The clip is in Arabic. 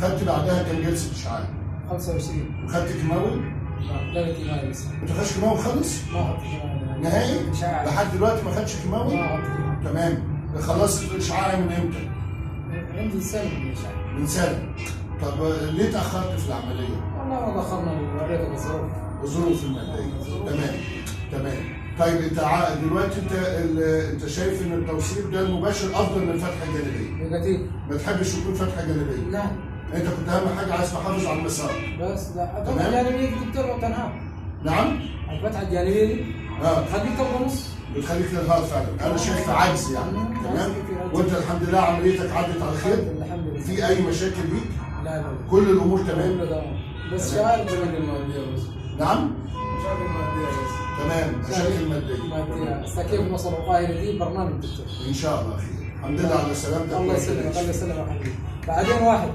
خدت بعدها كام جلسه اشعاع؟ 25. وخدت كيماوي؟ لا كيماوي لسه. ما تاخدش كيماوي خالص؟ ما اخذت كيماوي نهائي؟ اشعاع. لحد دلوقتي ما خدش كيماوي؟ ما اخذت كيماوي. تمام. خلصت الاشعاع من امتى؟ عندي سنه من الاشعاع. من سنه. طب ليه تاخرت في العمليه؟ والله ما دخلنا وريتك الظروف. الظروف الماديه. تمام. تمام. طيب انت دلوقتي انت شايف ان التوصيل ده المباشر افضل من الفتحه الجانبيه؟ نيجاتيف. ما تحبش يكون فتحه جانبيه؟ نعم. انت كنت اهم حاجه عايز تحافظ على المسار. بس لا الفتحه تمام. الجانبيه دي بتربط تنهار. نعم؟ الفتحه الجانبيه دي تخليك تبقى نص. بتخليك تنهار فعلا، انا شايف عجز يعني. تمام؟ وانت الحمد لله عمليتك عدت على خير؟ الحمد لله. في اي مشاكل ليك؟ لا لا. كل الامور تمام؟ كله تمام. بس شايف مشاكل ماديه بس. نعم؟ مشاكل ماديه بس. تمام، مشاكل ماديه. ماديه، بس كيف نوصل القاهره دي برنامج دكتور. ان شاء الله خير. الحمد لله على سلامتك. الله يسلمك، الله يسلمك يا حبيبي. بعدين واحد